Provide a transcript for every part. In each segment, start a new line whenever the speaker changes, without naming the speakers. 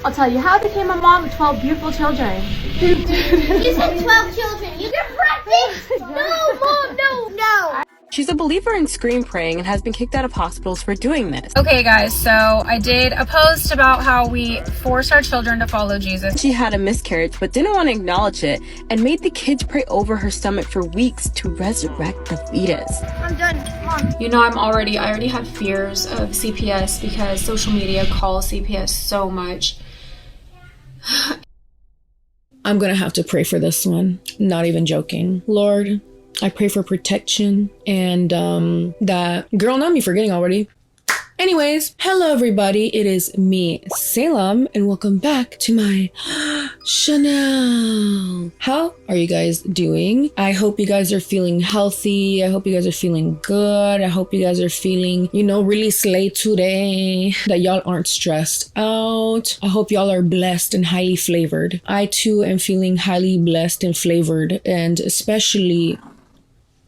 I'll tell you how I became a mom of 12 beautiful children.
You said 12 children. You're pregnant? No, Mom, no.
She's a believer in screen praying and has been kicked out of hospitals for doing this.
Okay guys, so I did a post about how we force our children to follow Jesus.
She had a miscarriage but didn't want to acknowledge it and made the kids pray over her stomach for weeks to resurrect the fetus.
I'm done. Mom.
You know, I already have fears of CPS because social media calls CPS so much.
I'm gonna have to pray for this one. Not even joking. Lord, I pray for protection and that girl, not me forgetting already. Anyways, hello everybody, it is me, Salem, and welcome back to my channel. How are you guys doing? I hope you guys are feeling healthy. I hope you guys are feeling good. I hope you guys are feeling, you know, really slay today, that y'all aren't stressed out. I hope y'all are blessed and highly flavored. I too am feeling highly blessed and flavored, and especially,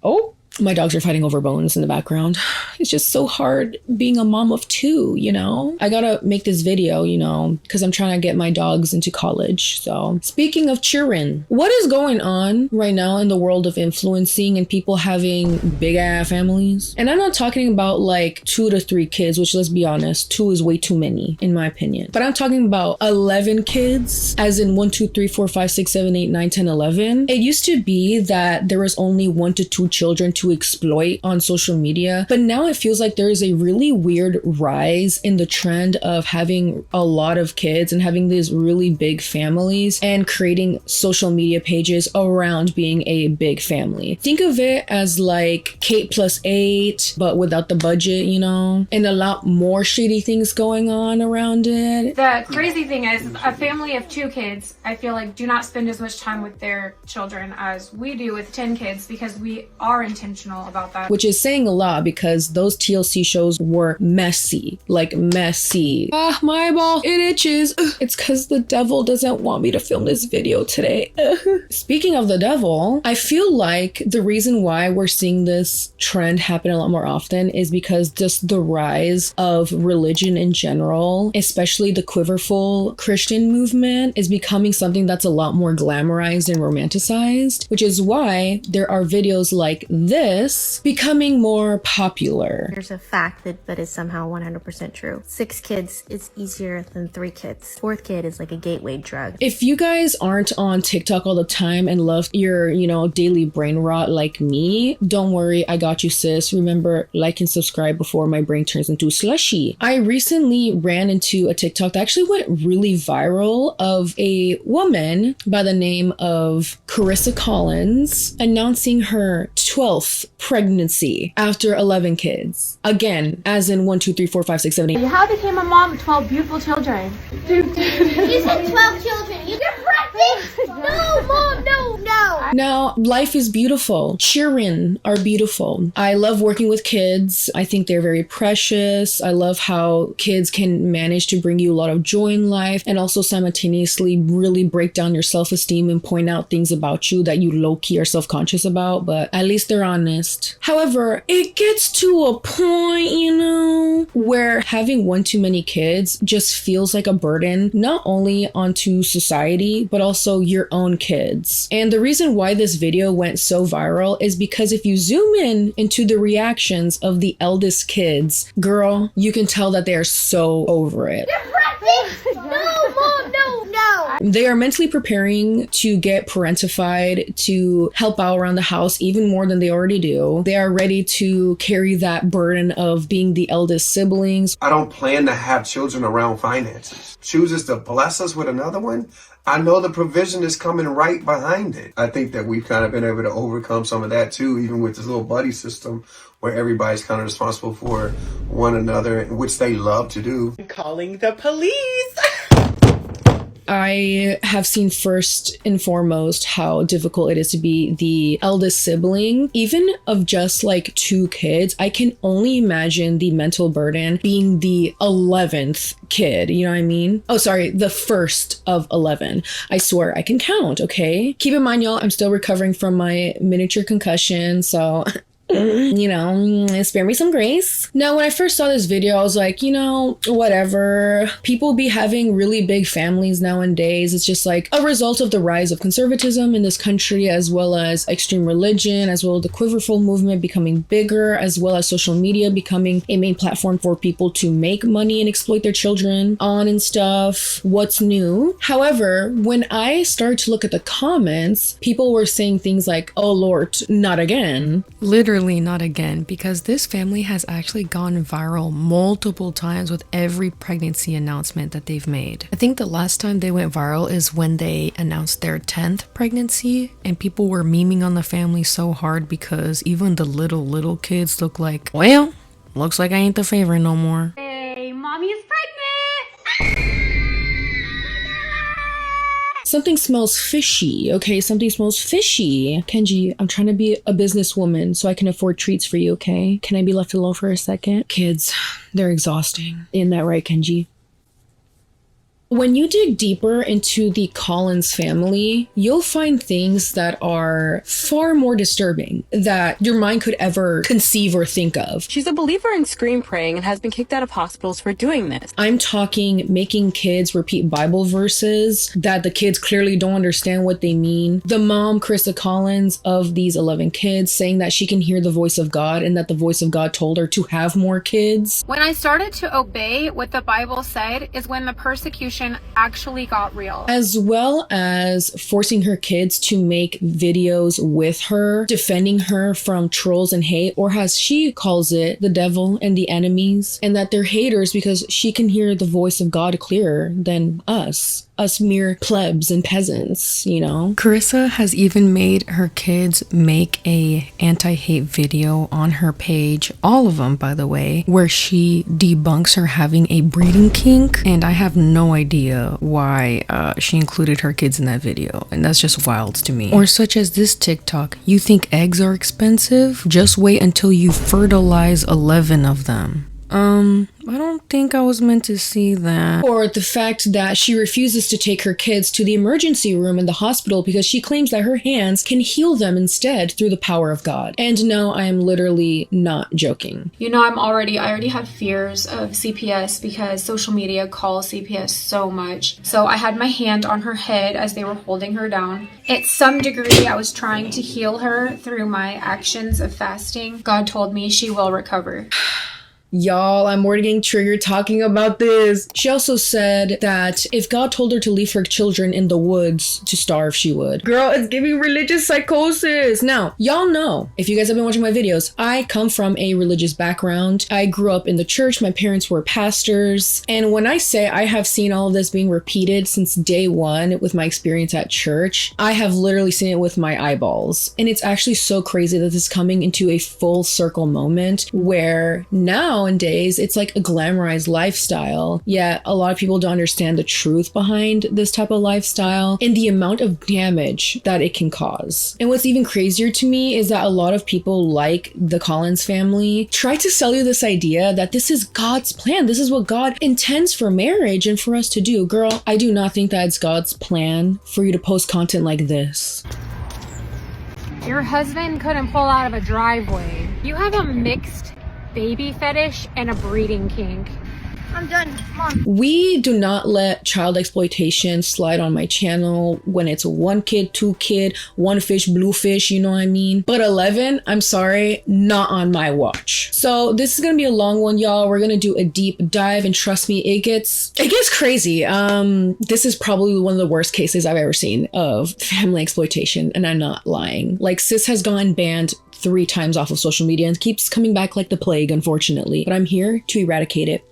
oh, my dogs are fighting over bones in the background. It's just so hard being a mom of two, you know? I gotta make this video, you know, because I'm trying to get my dogs into college. So speaking of children, what is going on right now in the world of influencing and people having big ass families? And I'm not talking about like 2 to 3 kids, which, let's be honest, 2 is way too many in my opinion. But I'm talking about 11 kids, as in 1, 2, 3, 4, 5, 6, 7, 8, 9, 10, 11. It used to be that there was only 1 to 2 children to exploit on social media, but now it feels like there is a really weird rise in the trend of having a lot of kids and having these really big families and creating social media pages around being a big family. Think of it as like Kate plus 8 but without the budget, you know, and a lot more shady things going on around it.
The crazy thing is, a family of 2 kids, I feel like, do not spend as much time with their children as we do with 10 kids because we are intentional about that.
Which is saying a lot because those TLC shows were messy, like messy. Ah, my eyeball, it itches. It's because the devil doesn't want me to film this video today. Speaking of the devil, I feel like the reason why we're seeing this trend happen a lot more often is because just the rise of religion in general, especially the Quiverfull Christian movement, is becoming something that's a lot more glamorized and romanticized, which is why there are videos like this becoming more popular.
There's a fact that is somehow 100% true. 6 kids is easier than 3 kids. 4th kid is like a gateway drug.
If you guys aren't on TikTok all the time and love your, you know, daily brain rot like me, don't worry, I got you, sis. Remember, like and subscribe before my brain turns into slushy. I recently ran into a TikTok that actually went really viral of a woman by the name of TheCollins announcing her 12th pregnancy after 11 kids. Again, as in 1, 2, 3, 4, 5, 6, 7, 8.
How I became a mom of 12 beautiful children.
You said 12 children. You're pregnant? No, Mom, no.
Now, life is beautiful. Children are beautiful. I love working with kids. I think they're very precious. I love how kids can manage to bring you a lot of joy in life and also simultaneously really break down your self-esteem and point out things about you that you low-key are self-conscious about, but at least they're honest. However, it gets to a point, you know, where having one too many kids just feels like a burden, not only onto society, but also your own kids. And the reason why this video went so viral is because if you zoom in into the reactions of the eldest kids, girl, you can tell that they are so over it.
You're pregnant? No, Mom, no.
They are mentally preparing to get parentified, to help out around the house even more than they already do. They are ready to carry that burden of being the eldest siblings.
I don't plan to have children around finances. Chooses to bless us with another one. I know the provision is coming right behind it. I think that we've kind of been able to overcome some of that too, even with this little buddy system where everybody's kind of responsible for one another, which they love to do.
Calling the police.
I have seen first and foremost how difficult it is to be the eldest sibling, even of just like 2 kids. I can only imagine the mental burden being the 11th kid, you know what I mean? Oh, sorry, the first of 11. I swear I can count, okay? Keep in mind, y'all, I'm still recovering from my miniature concussion, so You know, spare me some grace. Now, when I first saw this video, I was like, you know, whatever. People be having really big families nowadays. It's just like a result of the rise of conservatism in this country, as well as extreme religion, as well as the Quiverfull movement becoming bigger, as well as social media becoming a main platform for people to make money and exploit their children on and stuff. What's new? However, when I started to look at the comments, people were saying things like, oh Lord, not again.
Literally not again, because this family has actually gone viral multiple times with every pregnancy announcement that they've made. I think the last time they went viral is when they announced their 10th pregnancy, and people were memeing on the family so hard because even the little kids look like, well, looks like I ain't the favorite no more.
Hey, mommy is pregnant!
Something smells fishy, okay? Something smells fishy. Kenji, I'm trying to be a businesswoman so I can afford treats for you, okay? Can I be left alone for a second? Kids, they're exhausting. Isn't that right, Kenji? When you dig deeper into the Collins family, you'll find things that are far more disturbing that your mind could ever conceive or think of.
She's a believer in screen praying and has been kicked out of hospitals for doing this.
I'm talking making kids repeat Bible verses that the kids clearly don't understand what they mean. The mom, Krista Collins, of these 11 kids, saying that she can hear the voice of God and that the voice of God told her to have more kids.
When I started to obey what the Bible said is when the persecution actually got real.
As well as forcing her kids to make videos with her, defending her from trolls and hate, or as she calls it, the devil and the enemies, and that they're haters because she can hear the voice of God clearer than us mere plebs and peasants, you know?
Carissa has even made her kids make a anti-hate video on her page, all of them by the way, where she debunks her having a breeding kink, and I have no idea why she included her kids in that video, and that's just wild to me. Or such as this TikTok, you think eggs are expensive? Just wait until you fertilize 11 of them. I don't think I was meant to see that.
Or the fact that she refuses to take her kids to the emergency room in the hospital because she claims that her hands can heal them instead through the power of God. And no, I am literally not joking.
You know, I already have fears of CPS because social media calls CPS so much. So I had my hand on her head as they were holding her down. At some degree, I was trying to heal her through my actions of fasting. God told me she will recover.
Y'all, I'm already getting triggered talking about this. She also said that if God told her to leave her children in the woods to starve, she would. Girl, it's giving religious psychosis. Now, y'all know, if you guys have been watching my videos, I come from a religious background. I grew up in the church. My parents were pastors. And when I say I have seen all of this being repeated since day one with my experience at church, I have literally seen it with my eyeballs. And it's actually so crazy that this is coming into a full circle moment where nowadays it's like a glamorized lifestyle. Yet a lot of people don't understand the truth behind this type of lifestyle and the amount of damage that it can cause. And what's even crazier to me is that a lot of people like the Collins family try to sell you this idea that this is God's plan. This is what God intends for marriage and for us to do. Girl, I do not think that it's God's plan for you to post content like this.
Your husband couldn't pull out of a driveway. You have a mixed baby fetish and a breeding kink.
I'm done. Mom.
We do not let child exploitation slide on my channel when it's one kid, two kid, one fish, blue fish, you know what I mean? But 11, I'm sorry, not on my watch. So this is gonna be a long one, y'all. We're gonna do a deep dive, and trust me, it gets crazy. This is probably one of the worst cases I've ever seen of family exploitation, and I'm not lying. Like, sis has gone banned 3 times off of social media and keeps coming back like the plague, unfortunately. But I'm here to eradicate it.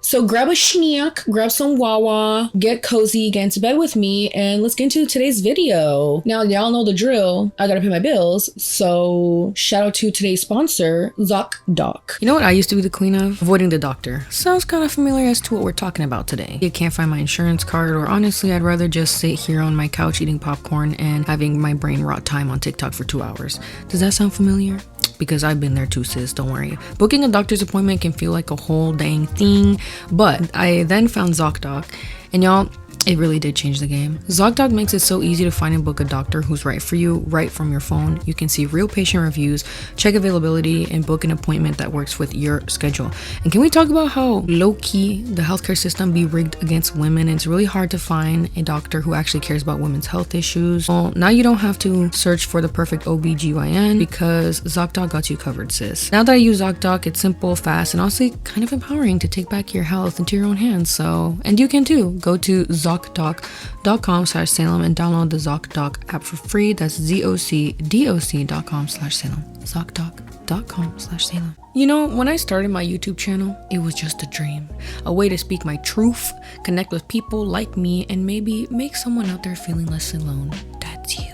So grab a snack, grab some Wawa, get cozy, get into bed with me, and let's get into today's video. Now, y'all know the drill. I gotta pay my bills. So shout out to today's sponsor, ZocDoc.
You know what I used to be the queen of? Avoiding the doctor. Sounds kind of familiar as to what we're talking about today. I can't find my insurance card, or honestly, I'd rather just sit here on my couch eating popcorn and having my brain rot time on TikTok for 2 hours. Does that sound familiar? Because I've been there too, sis, don't worry. Booking a doctor's appointment can feel like a whole dang thing, but I then found ZocDoc, and y'all, It really did change the game. ZocDoc makes it so easy to find and book a doctor who's right for you right from your phone. You can see real patient reviews, check availability, and book an appointment that works with your schedule. And can we talk about how low-key the healthcare system be rigged against women? It's really hard to find a doctor who actually cares about women's health issues. Well, now you don't have to search for the perfect OBGYN because ZocDoc got you covered, sis. Now that I use ZocDoc, it's simple, fast, and honestly kind of empowering to take back your health into your own hands. And you can too. Go to ZocDoc.com/Salem and download the ZocDoc app for free. That's ZocDoc.com/Salem. ZocDoc.com/Salem. You know, when I started my YouTube channel, it was just a dream. A way to speak my truth, connect with people like me, and maybe make someone out there feeling less alone. That's you.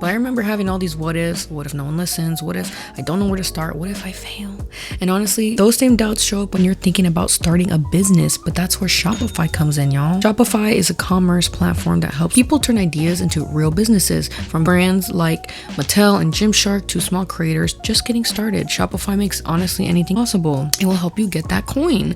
But I remember having all these what ifs. What if no one listens? What if I don't know where to start? What if I fail? And honestly, those same doubts show up when you're thinking about starting a business, but that's where Shopify comes in, y'all. Shopify is a commerce platform that helps people turn ideas into real businesses, from brands like Mattel and Gymshark to small creators just getting started. Shopify makes honestly anything possible. It will help you get that coin.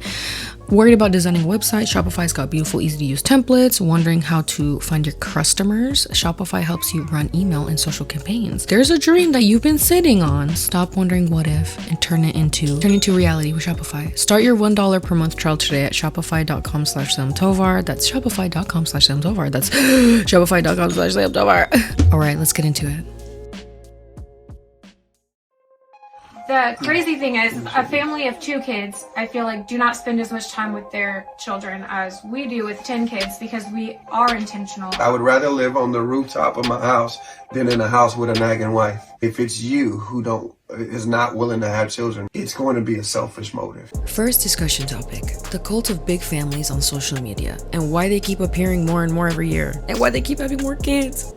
Worried about designing a website? Shopify's got beautiful, easy to use templates. Wondering how to find your customers? Shopify helps you run email and social campaigns. There's a dream that you've been sitting on. Stop wondering what if and turn it into reality with Shopify. Start your $1 per month trial today at shopify.com/Tovar. That's shopify.com/Tovar. That's shopify.com/Tovar. All right, let's get into it.
The crazy thing is, a family of 2 kids, I feel like, do not spend as much time with their children as we do with 10 kids because we are intentional.
I would rather live on the rooftop of my house than in a house with a nagging wife. If it's you who is not willing to have children, it's going to be a selfish motive.
First discussion topic: the cult of big families on social media and why they keep appearing more and more every year and why they keep having more kids.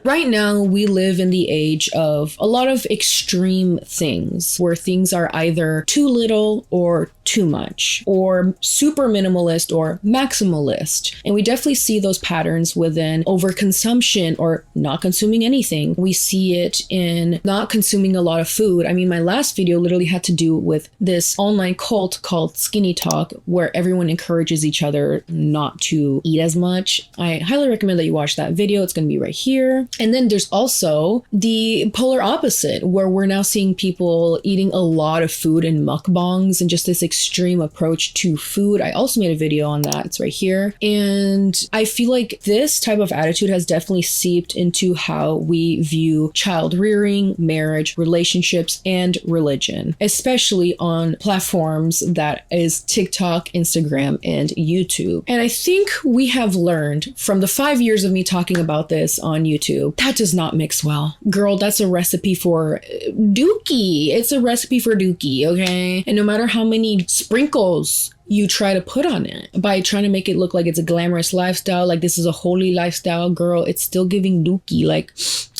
Right now, we live in the age of a lot of extreme things where things are either too little or too much, or super minimalist or maximalist. And we definitely see those patterns within overconsumption or not consuming anything. We see it in not consuming a lot of food. I mean, my last video literally had to do with this online cult called Skinny Talk, where everyone encourages each other not to eat as much. I highly recommend that you watch that video. It's going to be right here. And then there's also the polar opposite, where we're now seeing people eating a lot of food in mukbangs and just this extreme approach to food. I also made a video on that. It's right here. And I feel like this type of attitude has definitely seeped into how we view child rearing, marriage, relationships, and religion, especially on platforms that is TikTok, Instagram, and YouTube. And I think we have learned from the 5 years of me talking about this on YouTube, that does not mix well. Girl, that's a recipe for dookie. It's a recipe for dookie, okay? And no matter how many sprinkles you try to put on it by trying to make it look like it's a glamorous lifestyle, like this is a holy lifestyle, girl, it's still giving dookie. Like,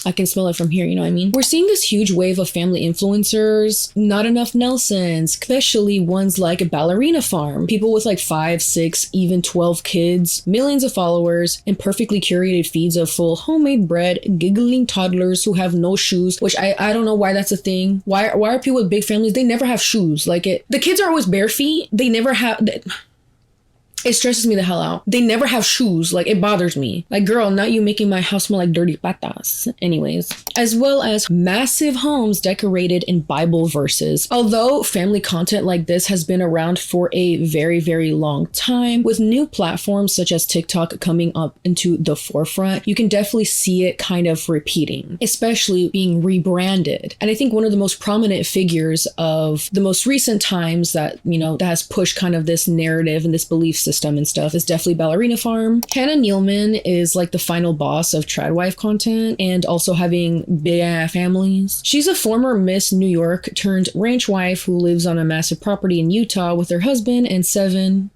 I can smell it from here, you know what I mean? We're seeing this huge wave of family influencers, not enough Nelsons, especially ones like a ballerina farm. People with like 5, 6, even 12 kids, millions of followers, and perfectly curated feeds of full homemade bread, giggling toddlers who have no shoes, which I don't know why that's a thing. Why are people with big families? They never have shoes. The kids are always bare feet. They never have... It stresses me the hell out. They never have shoes. Like, it bothers me. Like, girl, not you making my house smell like dirty patas. Anyways, as well as massive homes decorated in Bible verses. Although family content like this has been around for a very, very long time, with new platforms such as TikTok coming up into the forefront, you can definitely see it kind of repeating, especially being rebranded. And I think one of the most prominent figures of the most recent times that, you know, that has pushed kind of this narrative and this belief system and stuff is definitely Ballerina Farm. Hannah Nealman is like the final boss of tradwife content and also having big ass families. She's a former Miss New York turned ranch wife who lives on a massive property in Utah with her husband and 7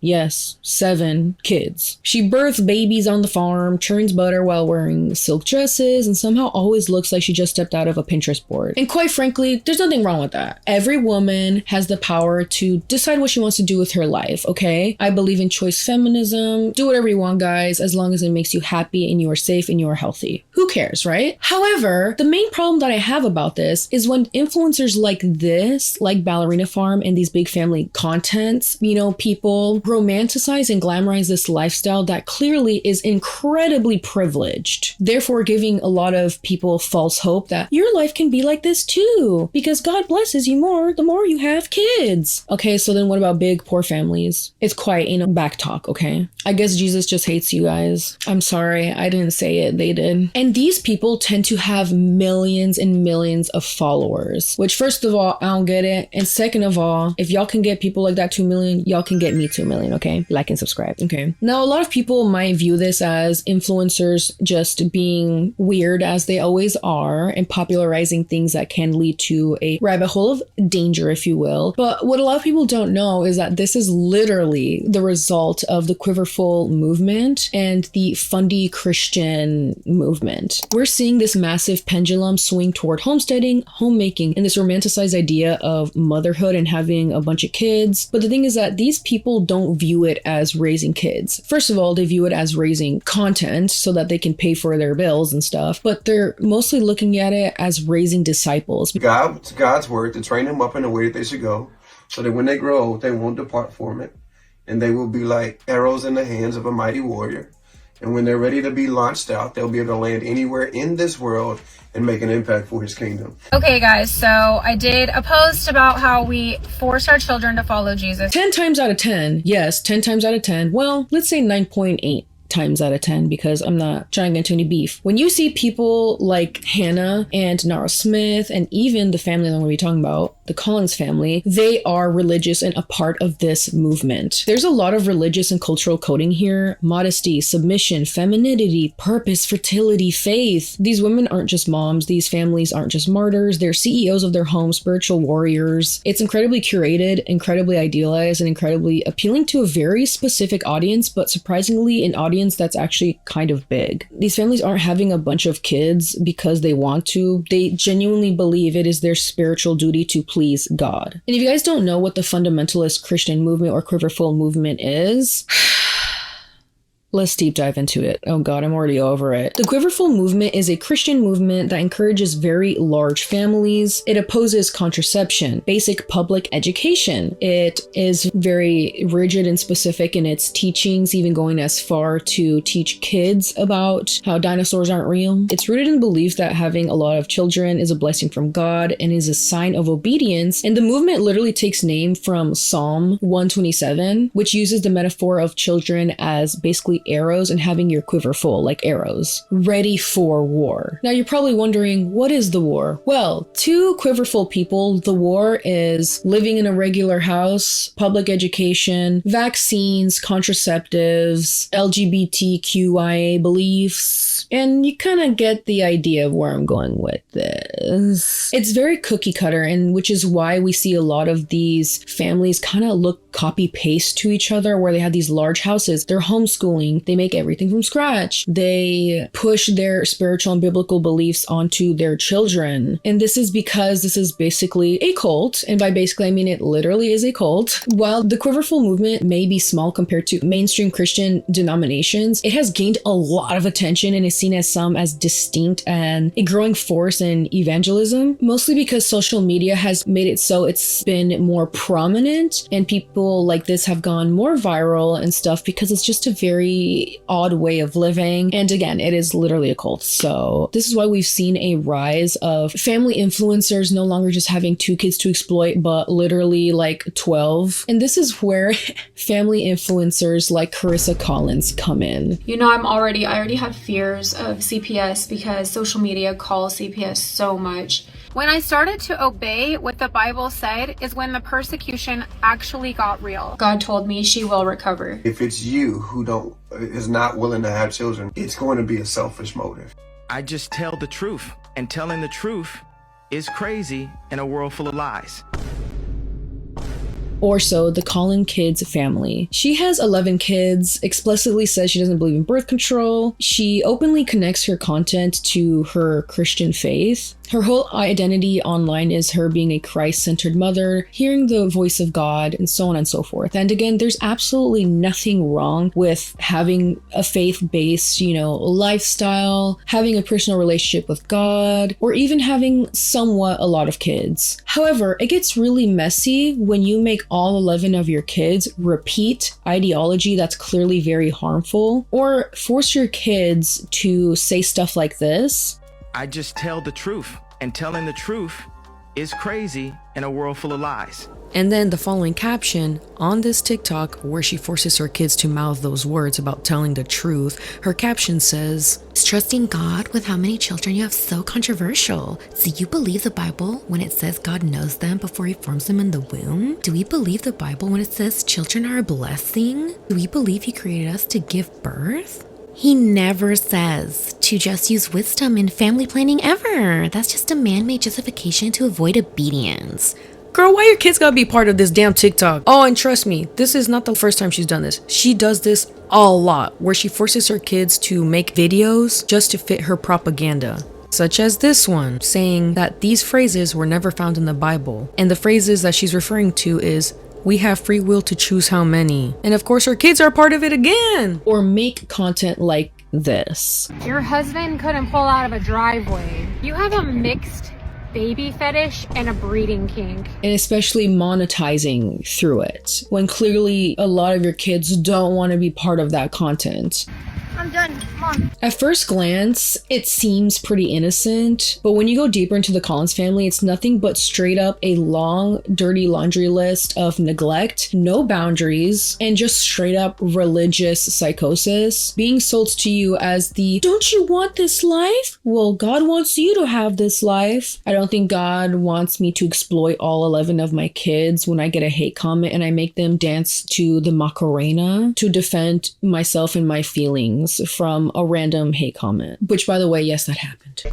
kids. She births babies on the farm, churns butter while wearing silk dresses, and somehow always looks like she just stepped out of a Pinterest board. And quite frankly, there's nothing wrong with that. Every woman has the power to decide what she wants to do with her life, okay? I believe in choice feminism. Do whatever you want, guys, as long as it makes you happy and you are safe and you are healthy. Who Who cares, right? However, the main problem that I have about this is when influencers like this, like Ballerina Farm and these big family contents, you know, people romanticize and glamorize this lifestyle that clearly is incredibly privileged, therefore giving a lot of people false hope that your life can be like this too, because God blesses you more the more you have kids. Okay, so then what about big poor families? It's quite, you know, back talk, okay? I guess Jesus just hates you guys. I'm sorry, I didn't say it, they did. And these people tend to have millions and millions of followers, which first of all, I don't get it. And second of all, if y'all can get people like that 2 million, y'all can get me 2 million, okay? Like and subscribe, okay? Now, a lot of people might view this as influencers just being weird as they always are and popularizing things that can lead to a rabbit hole of danger, if you will. But what a lot of people don't know is that this is literally the result of the Quiverfull movement and the Fundy Christian movement. We're seeing this massive pendulum swing toward homesteading, homemaking, and this romanticized idea of motherhood and having a bunch of kids. But the thing is that these people don't view it as raising kids. First of all, they view it as raising content so that they can pay for their bills and stuff, but they're mostly looking at it as raising disciples.
God's word to train them up in the way that they should go, so that when they grow old, they won't depart from it, and they will be like arrows in the hands of a mighty warrior. And when they're ready to be launched out, they'll be able to land anywhere in this world and make an impact for his kingdom.
Okay, guys, so I did a post about how we force our children to follow Jesus.
10 times out of 10, yes, 10 times out of 10. Well, let's say 9.8 times out of 10, because I'm not trying to get into any beef. When you see people like Hannah and Nara Smith and even the family that we're going to be talking about, the Collins family, they are religious and a part of this movement. There's a lot of religious and cultural coding here: modesty, submission, femininity, purpose, fertility, faith. These women aren't just moms. These families aren't just martyrs. They're CEOs of their homes, spiritual warriors. It's incredibly curated, incredibly idealized, and incredibly appealing to a very specific audience, but surprisingly an audience that's actually kind of big. These families aren't having a bunch of kids because they want to. They genuinely believe it is their spiritual duty to please God. And if you guys don't know what the fundamentalist Christian movement or Quiverfull movement is, let's deep dive into it. Oh God, I'm already over it. The Quiverfull movement is a Christian movement that encourages very large families. It opposes contraception, basic public education. It is very rigid and specific in its teachings, even going as far to teach kids about how dinosaurs aren't real. It's rooted in the belief that having a lot of children is a blessing from God and is a sign of obedience. And the movement literally takes name from Psalm 127, which uses the metaphor of children as basically arrows and having your quiver full, like arrows, ready for war. Now you're probably wondering, what is the war? Well, to Quiverfull people, the war is living in a regular house, public education, vaccines, contraceptives, LGBTQIA beliefs, and you kind of get the idea of where I'm going with this. It's very cookie cutter, and which is why we see a lot of these families kind of look copy paste to each other, where they have these large houses. They're homeschooling. They make everything from scratch. They push their spiritual and biblical beliefs onto their children. And this is because this is basically a cult. And by basically, I mean it literally is a cult. While the Quiverfull movement may be small compared to mainstream Christian denominations, it has gained a lot of attention and is seen as some as distinct and a growing force in evangelism, mostly because social media has made it so it's been more prominent and people like this have gone more viral and stuff because it's just a very odd way of living. And again, it is literally a cult. So this is why we've seen a rise of family influencers no longer just having 2 kids to exploit, but literally like 12. And this is where family influencers like Carissa Collins come in.
You know, I already have fears of CPS because social media calls CPS so much. When I started to obey what the Bible said is when the persecution actually got real. God told me she will recover.
If it's you who is not willing to have children, it's going to be a selfish motive.
I just tell the truth, and telling the truth is crazy in a world full of lies.
Or so the Collins kids family. She has 11 kids, explicitly says she doesn't believe in birth control. She openly connects her content to her Christian faith. Her whole identity online is her being a Christ-centered mother, hearing the voice of God, and so on and so forth. And again, there's absolutely nothing wrong with having a faith-based, lifestyle, having a personal relationship with God, or even having somewhat a lot of kids. However, it gets really messy when you make all 11 of your kids repeat ideology that's clearly very harmful, or force your kids to say stuff like this.
I just tell the truth, and telling the truth is crazy in a world full of lies.
And then the following caption on this TikTok where she forces her kids to mouth those words about telling the truth, her caption says,
"Is trusting God with how many children you have so controversial? Do you believe the Bible when it says God knows them before he forms them in the womb? Do we believe the Bible when it says children are a blessing? Do we believe he created us to give birth? He never says to just use wisdom in family planning ever. That's just a man-made justification to avoid obedience."
Girl, why your kids gotta be part of this damn TikTok? Oh, and trust me, this is not the first time she's done this. She does this a lot, where she forces her kids to make videos just to fit her propaganda. Such as this one, saying that these phrases were never found in the Bible. And the phrases that she's referring to is, "We have free will to choose how many." And of course, her kids are part of it again.
Or make content like this.
Your husband couldn't pull out of a driveway. You have a mixed baby fetish and a breeding kink.
And especially monetizing through it, when clearly a lot of your kids don't want to be part of that content.
I'm done. Mom.
At first glance, it seems pretty innocent, but when you go deeper into the Collins family, it's nothing but straight up a long, dirty laundry list of neglect, no boundaries, and just straight up religious psychosis being sold to you as the, "Don't you want this life? Well, God wants you to have this life." I don't think God wants me to exploit all 11 of my kids when I get a hate comment and I make them dance to the Macarena to defend myself and my feelings from a random hate comment. Which, by the way, yes, that happened.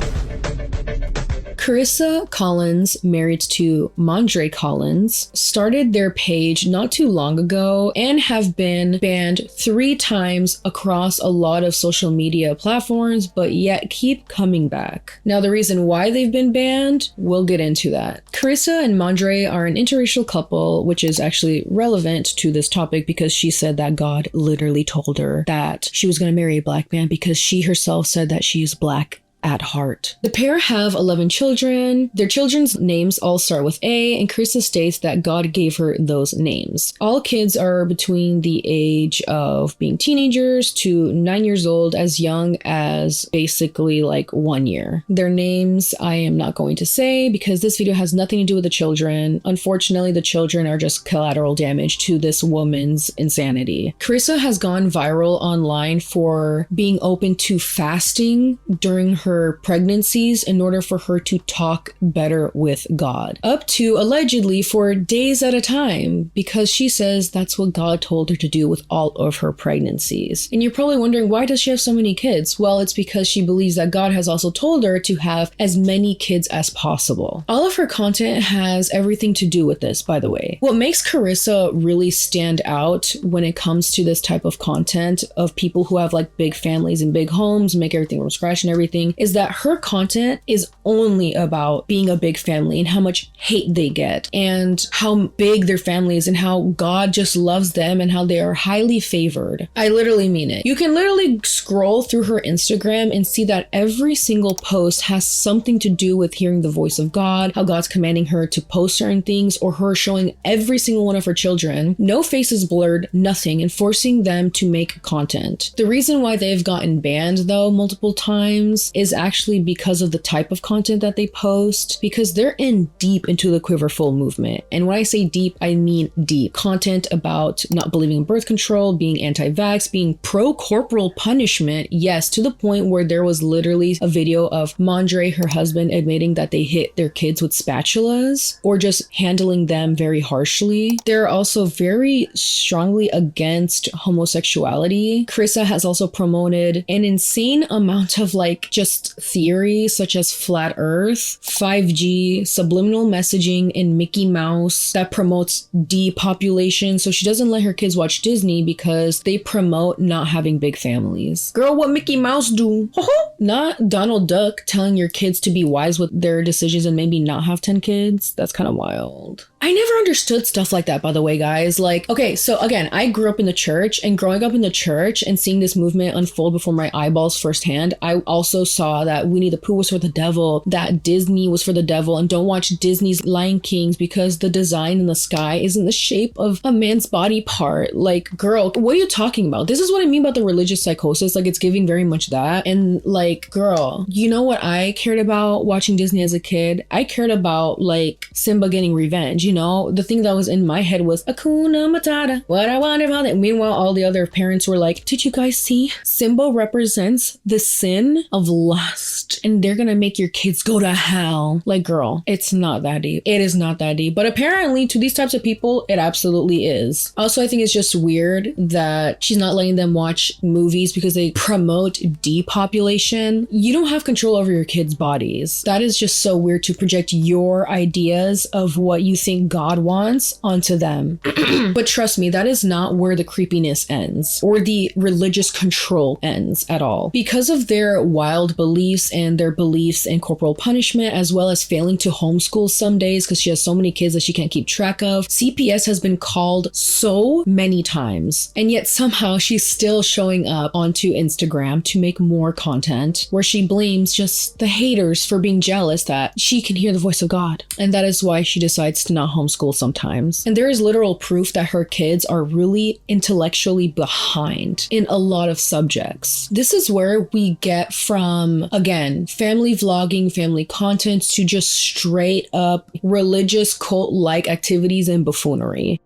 Carissa Collins, married to Mondre Collins, started their page not too long ago and have been banned 3 times across a lot of social media platforms, but yet keep coming back. Now, the reason why they've been banned, we'll get into that. Carissa and Mondre are an interracial couple, which is actually relevant to this topic because she said that God literally told her that she was going to marry a black man because she herself said that she is black at heart. The pair have 11 children. Their children's names all start with A, and Carissa states that God gave her those names. All kids are between the age of being teenagers to 9 years old, as young as basically like 1 year. Their names I am not going to say because this video has nothing to do with the children. Unfortunately, the children are just collateral damage to this woman's insanity. Carissa has gone viral online for being open to fasting during her pregnancies in order for her to talk better with God, up to allegedly for days at a time, because she says that's what God told her to do with all of her pregnancies. And you're probably wondering, why does she have so many kids? Well, it's because she believes that God has also told her to have as many kids as possible. All of her content has everything to do with this, by the way. What makes Carissa really stand out when it comes to this type of content of people who have like big families and big homes, make everything from scratch and everything, is that her content is only about being a big family and how much hate they get and how big their family is and how God just loves them and how they are highly favored. I literally mean it. You can literally scroll through her Instagram and see that every single post has something to do with hearing the voice of God, how God's commanding her to post certain things, or her showing every single one of her children, no faces blurred, nothing, and forcing them to make content. The reason why they've gotten banned though multiple times is actually because of the type of content that they post, because they're in deep into the Quiverfull movement. And when I say deep, I mean deep. Content about not believing in birth control, being anti-vax, being pro-corporal punishment, yes, to the point where there was literally a video of Mondre, her husband, admitting that they hit their kids with spatulas or just handling them very harshly. They're also very strongly against homosexuality. Carissa has also promoted an insane amount of like just advanced theories such as flat earth, 5G, subliminal messaging, and Mickey Mouse that promotes depopulation. So she doesn't let her kids watch Disney because they promote not having big families. Girl, what Mickey Mouse do? Not Donald Duck telling your kids to be wise with their decisions and maybe not have 10 kids. That's kind of wild. I never understood stuff like that, by the way, guys. Like, okay, so again, I grew up in the church, and growing up in the church and seeing this movement unfold before my eyeballs firsthand, I also saw that Winnie the Pooh was for the devil, that Disney was for the devil, and don't watch Disney's Lion Kings because the design in the sky is in the shape of a man's body part. Like, girl, what are you talking about? This is what I mean about the religious psychosis. Like, it's giving very much that. And like, girl, you know what I cared about watching Disney as a kid? I cared about like Simba getting revenge. You know, the thing that was in my head was Hakuna Matata, what I want about it. Meanwhile, all the other parents were like, did you guys see? Simba represents the sin of lust, and they're gonna make your kids go to hell. Like, girl, it's not that deep. It is not that deep. But apparently, to these types of people, it absolutely is. Also, I think it's just weird that she's not letting them watch movies because they promote depopulation. You don't have control over your kids' bodies. That is just so weird to project your ideas of what you think God wants onto them. But trust me, that is not where the creepiness ends or the religious control ends at all. Because of their wild beliefs and their beliefs in corporal punishment, as well as failing to homeschool some days because she has so many kids that she can't keep track of, CPS has been called so many times, and yet somehow she's still showing up onto Instagram to make more content where she blames just the haters for being jealous that she can hear the voice of God. And that is why she decides to not homeschool sometimes. And there is literal proof that her kids are really intellectually behind in a lot of subjects. This is where we get from, again, family vlogging, family content, to just straight up religious cult-like activities and buffoonery.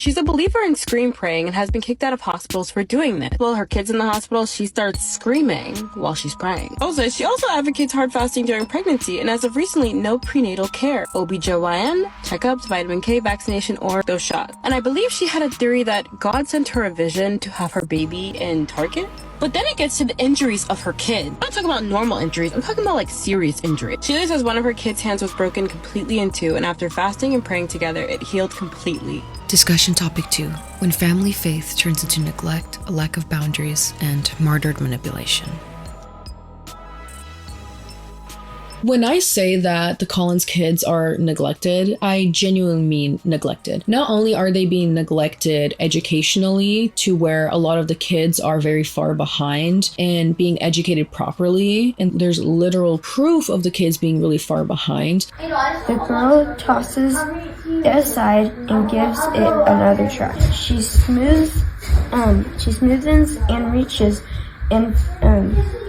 She's a believer in scream praying and has been kicked out of hospitals for doing this. While her kid's in the hospital, she starts screaming while she's praying. She also advocates hard fasting during pregnancy, and as of recently, no prenatal care, OBGYN, checkups, vitamin K, vaccination, or those shots. And I believe she had a theory that God sent her a vision to have her baby in Target. But then it gets to the injuries of her kid. I'm not talking about normal injuries, I'm talking about like serious injuries. She says one of her kid's hands was broken completely in two, and after fasting and praying together, it healed completely.
Discussion topic 2. When family faith turns into neglect, a lack of boundaries, and martyred manipulation.
When I say that the Collins kids are neglected, I genuinely mean neglected. Not only are they being neglected educationally to where a lot of the kids are very far behind and being educated properly, and there's literal proof of the kids being really far behind.
The girl tosses it aside and gives it another try. She smoothens and reaches and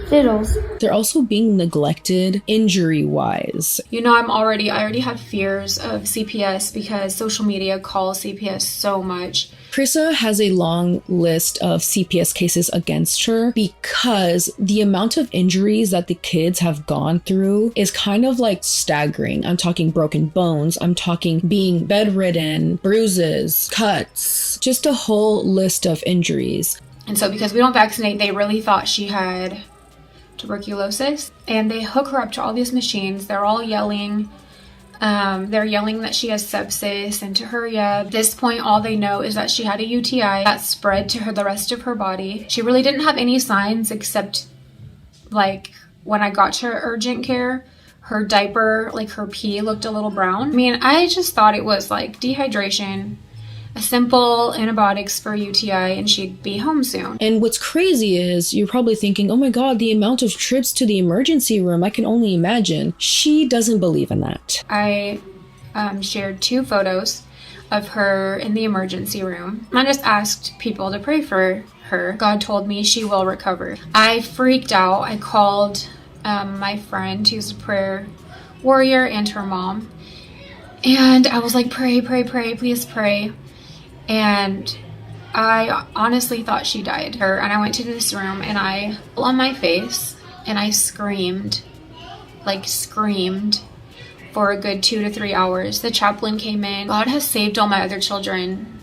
fiddles.
They're also being neglected injury-wise.
You know, I already have fears of CPS because social media calls CPS so much.
Krissa has a long list of CPS cases against her because the amount of injuries that the kids have gone through is kind of like staggering. I'm talking broken bones, I'm talking being bedridden, bruises, cuts, just a whole list of injuries.
And so because we don't vaccinate, they really thought she had tuberculosis, and they hook her up to all these machines. They're all yelling. They're yelling that she has sepsis and to hurry up. At this point, all they know is that she had a UTI that spread to her the rest of her body. She really didn't have any signs except like when I got to urgent care, her diaper, like her pee looked a little brown. I mean, I just thought it was like dehydration, a simple antibiotics for UTI, and she'd be home soon.
And what's crazy is you're probably thinking, oh my God, the amount of trips to the emergency room, I can only imagine. She doesn't believe in that.
I shared 2 photos of her in the emergency room. I just asked people to pray for her. God told me she will recover. I freaked out. I called my friend who's a prayer warrior and her mom. And I was like, pray, please pray. And I honestly thought she died. And I went to this room and I fell on my face and I screamed for a good 2 to 3 hours. The chaplain came in. God has saved all my other children.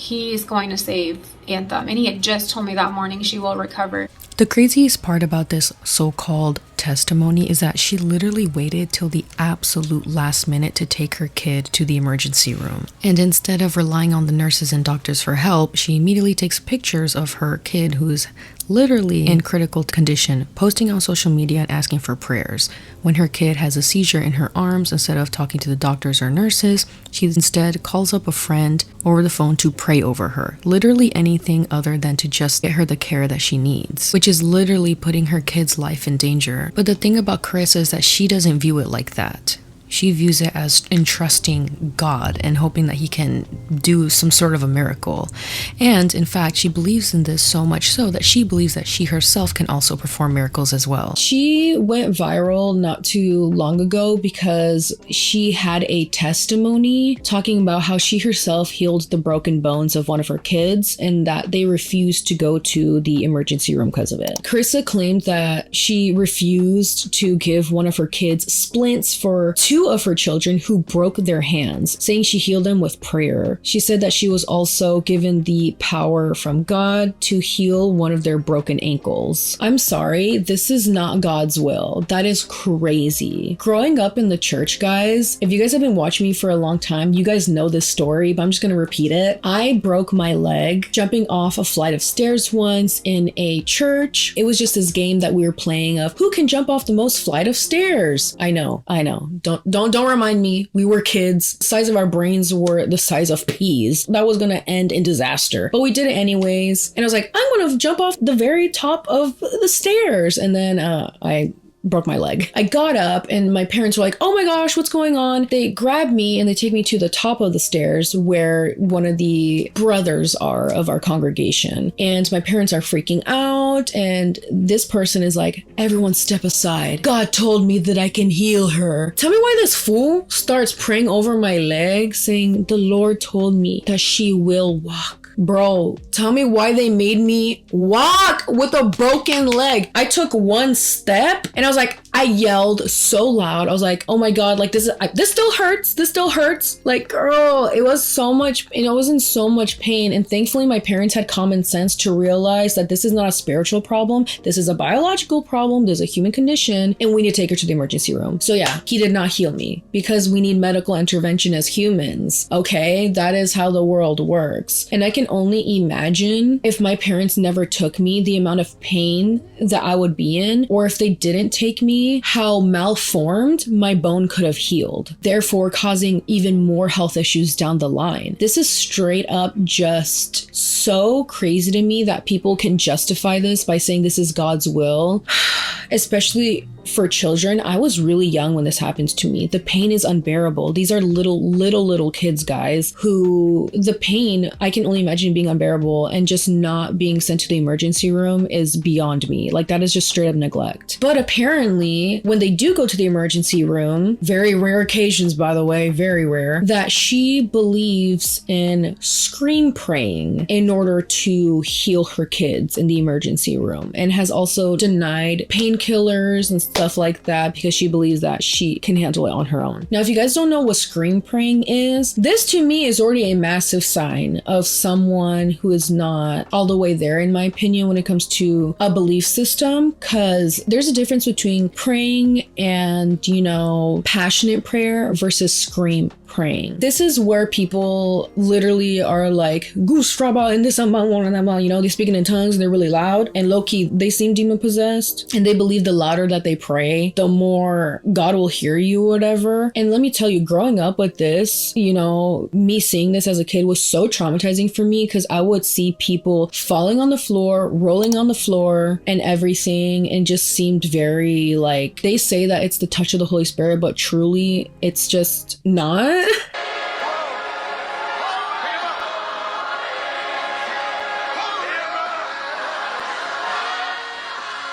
He's going to save Anthem. And he had just told me that morning she will recover.
The craziest part about this so-called testimony is that she literally waited till the absolute last minute to take her kid to the emergency room. And instead of relying on the nurses and doctors for help, she immediately takes pictures of her kid who's literally in critical condition, posting on social media and asking for prayers. When her kid has a seizure in her arms, instead of talking to the doctors or nurses, she instead calls up a friend over the phone to pray over her. Literally anything other than to just get her the care that she needs, which is literally putting her kid's life in danger. But the thing about Carissa is that she doesn't view it like that. She views it as entrusting God and hoping that he can do some sort of a miracle. And in fact, she believes in this so much so that she believes that she herself can also perform miracles as well.
She went viral not too long ago because she had a testimony talking about how she herself healed the broken bones of one of her kids and that they refused to go to the emergency room because of it. Carissa claimed that she refused to give one of her kids splints for two of her children who broke their hands, saying she healed them with prayer. She said that she was also given the power from God to heal one of their broken ankles. I'm sorry, this is not God's will. That is crazy. Growing up in the church, guys, if you guys have been watching me for a long time, you guys know this story, but I'm just gonna repeat it. I broke my leg jumping off a flight of stairs once in a church. It was just this game that we were playing of who can jump off the most flight of stairs. I know. Don't remind me. We were kids. The size of our brains were the size of peas. That was gonna end in disaster. But we did it anyways. And I was like, I'm gonna jump off the very top of the stairs. And then I broke my leg. I got up and my parents were like, oh my gosh, what's going on? They grab me and they take me to the top of the stairs where one of the brothers are of our congregation. And my parents are freaking out. And this person is like, everyone step aside. God told me that I can heal her. Tell me why this fool starts praying over my leg, saying, the Lord told me that she will walk. Bro, tell me why they made me walk with a broken leg. I took one step and I was like, I yelled so loud. I was like, oh my God, like this still hurts. This still hurts. Like, girl, it was so much, and I was in so much pain. And thankfully my parents had common sense to realize that this is not a spiritual problem. This is a biological problem. There's a human condition and we need to take her to the emergency room. So yeah, he did not heal me because we need medical intervention as humans. Okay, that is how the world works. And I can only imagine if my parents never took me, the amount of pain that I would be in, or if they didn't take me, how malformed my bone could have healed, therefore causing even more health issues down the line. This is straight up just so crazy to me that people can justify this by saying this is God's will, especially for children. I was really young when this happens to me. The pain is unbearable. These are little kids, guys, who the pain, I can only imagine being unbearable, and just not being sent to the emergency room is beyond me. Like, that is just straight up neglect. But apparently when they do go to the emergency room, very rare occasions, by the way, very rare, that she believes in scream praying in order to heal her kids in the emergency room, and has also denied painkillers and stuff like that because she believes that she can handle it on her own. Now, if you guys don't know what scream praying is, this to me is already a massive sign of someone who is not all the way there, in my opinion, when it comes to a belief system, because there's a difference between praying and, you know, passionate prayer versus scream praying. This is where people literally are like, goose fraba and this amount, you know, they're speaking in tongues and they're really loud, and low-key they seem demon possessed, and they believe the louder that they pray, the more God will hear you or whatever. And let me tell you, growing up with this, you know, me seeing this as a kid was so traumatizing for me, because I would see people falling on the floor, rolling on the floor and everything, and just seemed very like, they say that it's the touch of the Holy Spirit, but truly it's just not.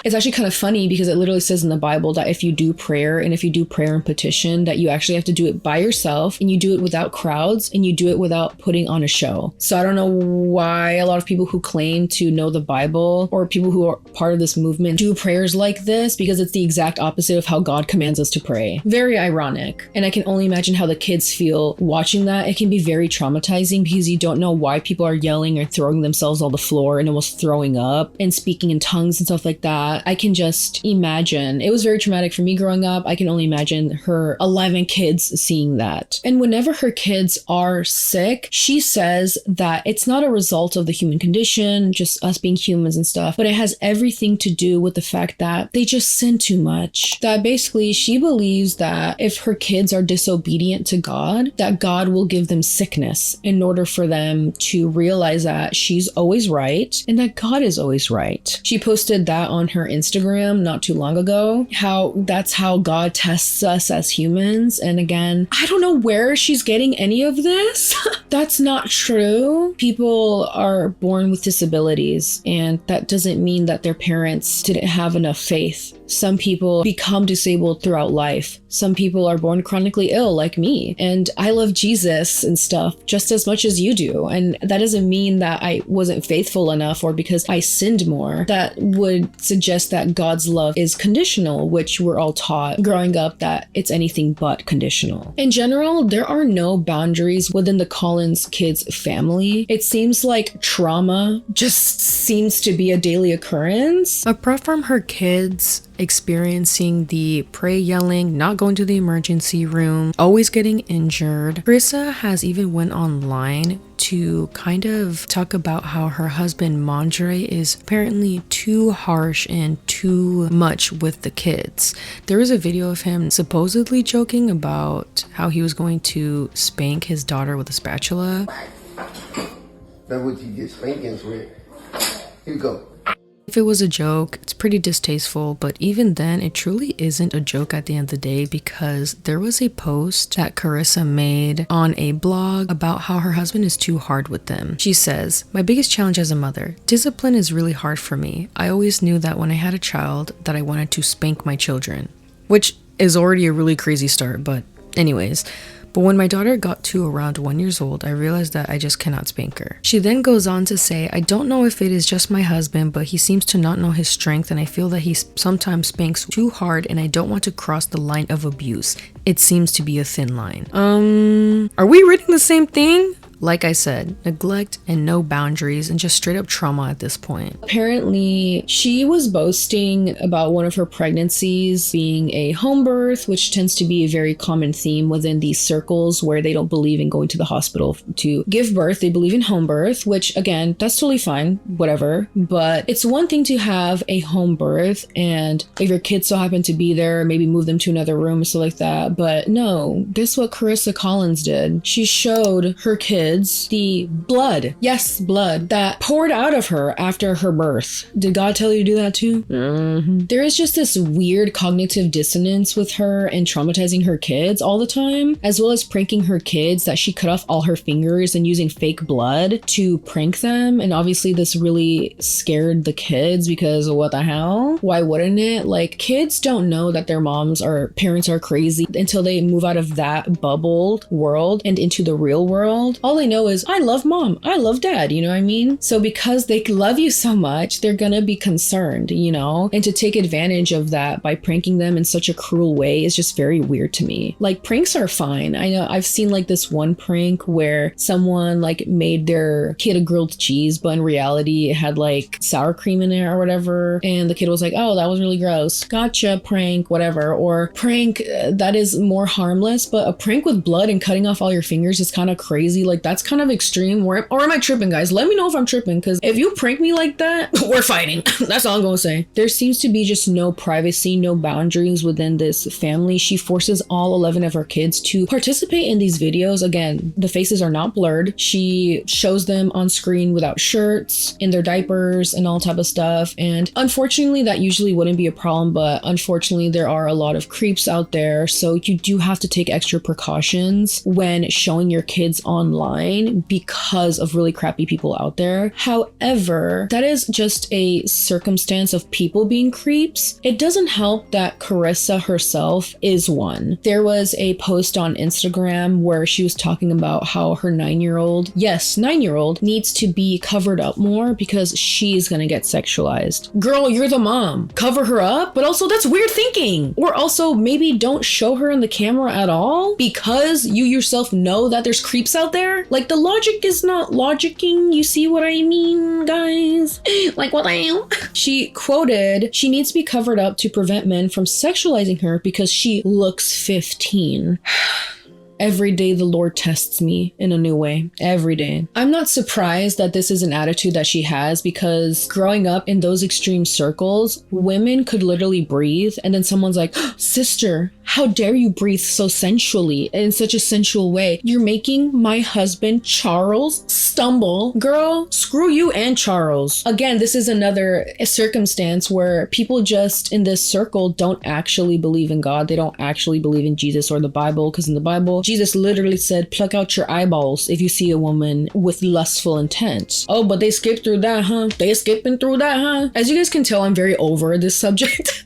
It's actually kind of funny because it literally says in the Bible that if you do prayer and petition, that you actually have to do it by yourself, and you do it without crowds, and you do it without putting on a show. So I don't know why a lot of people who claim to know the Bible or people who are part of this movement do prayers like this, because it's the exact opposite of how God commands us to pray. Very ironic. And I can only imagine how the kids feel watching that. It can be very traumatizing because you don't know why people are yelling or throwing themselves on the floor and almost throwing up and speaking in tongues and stuff like that. I can just imagine. It was very traumatic for me growing up. I can only imagine her 11 kids seeing that. And whenever her kids are sick, she says that it's not a result of the human condition, just us being humans and stuff, but it has everything to do with the fact that they just sin too much. That basically she believes that if her kids are disobedient to God, that God will give them sickness in order for them to realize that she's always right and that God is always right. She posted that on her Instagram not too long ago, how that's how God tests us as humans. And again, I don't know where she's getting any of this. That's not true. People are born with disabilities, and that doesn't mean that their parents didn't have enough faith. Some people become disabled throughout life. Some people are born chronically ill like me. And I love Jesus and stuff just as much as you do. And that doesn't mean that I wasn't faithful enough or because I sinned more. That would suggest that God's love is conditional, which we're all taught growing up that it's anything but conditional. In general, there are no boundaries within the Collins kids family. It seems like trauma just seems to be a daily occurrence.
Apart from her kids experiencing the pray yelling, not going to the emergency room, always getting injured, Carissa has even went online to kind of talk about how her husband Mondre is apparently too harsh and too much with the kids. There is a video of him supposedly joking about how he was going to spank his daughter with a spatula.
That's what you get spankings with. Here you go.
If it was a joke, it's pretty distasteful, but even then, it truly isn't a joke at the end of the day, because there was a post that Carissa made on a blog about how her husband is too hard with them. She says, "My biggest challenge as a mother, discipline is really hard for me. I always knew that when I had a child that I wanted to spank my children," which is already a really crazy start, but anyways. But when my daughter got to around 1 year old, I realized that I just cannot spank her. She then goes on to say, "I don't know if it is just my husband, but he seems to not know his strength, and I feel that he sometimes spanks too hard, and I don't want to cross the line of abuse. It seems to be a thin line." Are we reading the same thing? Like I said, neglect and no boundaries and just straight up trauma at this point.
Apparently, she was boasting about one of her pregnancies being a home birth, which tends to be a very common theme within these circles where they don't believe in going to the hospital to give birth. They believe in home birth, which again, that's totally fine, whatever. But it's one thing to have a home birth, and if your kids so happen to be there, maybe move them to another room or stuff like that. But no, this is what Carissa Collins did. She showed her kids the blood, yes, blood, that poured out of her after her birth. Did God tell you to do that too? There is just this weird cognitive dissonance with her and traumatizing her kids all the time, as well as pranking her kids that she cut off all her fingers and using fake blood to prank them. And obviously this really scared the kids because what the hell? Why wouldn't it? Like, kids don't know that their parents are crazy until they move out of that bubbled world and into the real world. All they know is, I love mom, I love dad, you know what I mean? So because they love you so much, they're gonna be concerned, you know? And to take advantage of that by pranking them in such a cruel way is just very weird to me. Like, pranks are fine. I know I've seen like this one prank where someone like made their kid a grilled cheese, but in reality it had like sour cream in it or whatever. And the kid was like, "Oh, that was really gross. Gotcha, prank, whatever." Or prank that is more harmless, but a prank with blood and cutting off all your fingers is kind of crazy. Like, that's kind of extreme. Or am I tripping, guys? Let me know if I'm tripping, because if you prank me like that, we're fighting. That's all I'm gonna say. There seems to be just no privacy, no boundaries within this family. She forces all 11 of her kids to participate in these videos. Again, the faces are not blurred. She shows them on screen without shirts, in their diapers, and all type of stuff. And unfortunately, that usually wouldn't be a problem, but unfortunately, there are a lot of creeps out there. So you do have to take extra precautions when showing your kids online because of really crappy people out there. However, that is just a circumstance of people being creeps. It doesn't help that Carissa herself is one. There was a post on Instagram where she was talking about how her 9-year-old, yes, 9-year-old, needs to be covered up more because she's gonna get sexualized. Girl, you're the mom. Cover her up? But also, that's weird thinking. Or also, maybe don't show her in the camera at all because you yourself know that there's creeps out there. Like, the logic is not logicking. You see what I mean, guys? Like, what I am? She quoted, "She needs to be covered up to prevent men from sexualizing her because she looks 15. Every day the Lord tests me in a new way. Every day. I'm not surprised that this is an attitude that she has because growing up in those extreme circles, women could literally breathe and then someone's like, sister, how dare you breathe so sensually in such a sensual way? You're making my husband Charles stumble. Girl, screw you and Charles. Again, this is another circumstance where people just in this circle don't actually believe in God. They don't actually believe in Jesus or the Bible, because in the Bible, Jesus literally said, pluck out your eyeballs if you see a woman with lustful intent. Oh, but they skipped through that, huh? They skipping through that, huh? As you guys can tell, I'm very over this subject.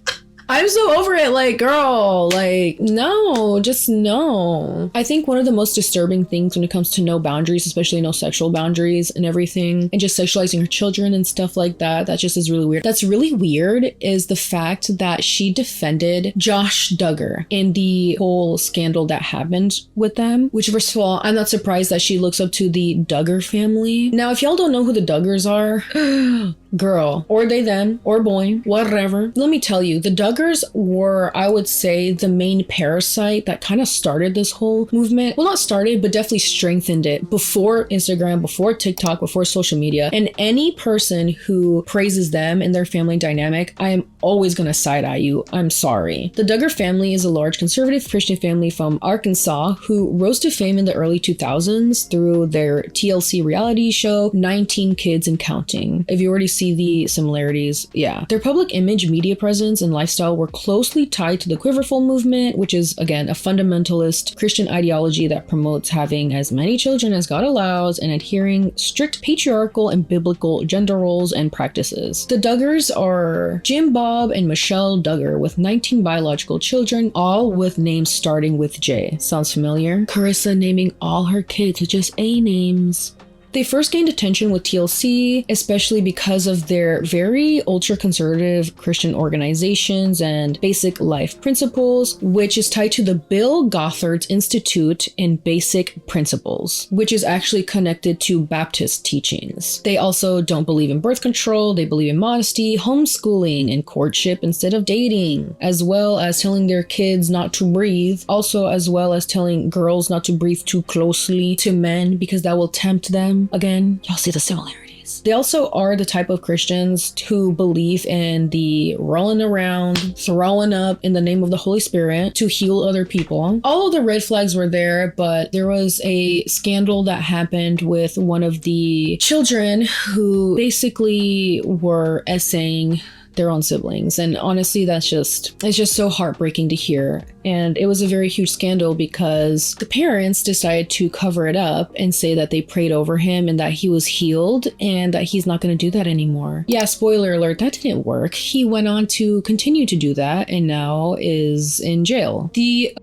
I'm so over it, like, girl, like, no, just no. I think one of the most disturbing things when it comes to no boundaries, especially no sexual boundaries and everything, and just sexualizing her children and stuff like that, that just is really weird. That's really weird is the fact that she defended Josh Duggar in the whole scandal that happened with them, which first of all, I'm not surprised that she looks up to the Duggar family. Now, if y'all don't know who the Duggars are, girl, or they, them, or boy, whatever, let me tell you, the Duggars were, I would say, the main parasite that kind of started this whole movement. Well, not started, but definitely strengthened it before Instagram, before TikTok, before social media. And any person who praises them and their family dynamic, I am always going to side eye you. I'm sorry. The Duggar family is a large conservative Christian family from Arkansas who rose to fame in the early 2000s through their TLC reality show, 19 Kids and Counting. If you already see the similarities, yeah. Their public image, media presence, and lifestyle were closely tied to the Quiverfull movement, which is, again, a fundamentalist Christian ideology that promotes having as many children as God allows and adhering strict patriarchal and biblical gender roles and practices. The Duggars are Jim, Bob, and Michelle Duggar with 19 biological children, all with names starting with J. Sounds familiar? Carissa naming all her kids with just A names. They first gained attention with TLC, especially because of their very ultra-conservative Christian organizations and basic life principles, which is tied to the Bill Gothard's Institute in Basic Principles, which is actually connected to Baptist teachings. They also don't believe in birth control, they believe in modesty, homeschooling, and courtship instead of dating, as well as telling their kids not to breathe, also as well as telling girls not to breathe too closely to men because that will tempt them. Again, y'all see the similarities. They also are the type of Christians who believe in the rolling around, throwing up in the name of the Holy Spirit to heal other people. All of the red flags were there, but there was a scandal that happened with one of the children who basically were essaying their own siblings, and honestly it's just so heartbreaking to hear. And it was a very huge scandal because the parents decided to cover it up and say that they prayed over him and that he was healed and that he's not going to do that anymore. Yeah, spoiler alert, that didn't work. He went on to continue to do that and now is in jail. The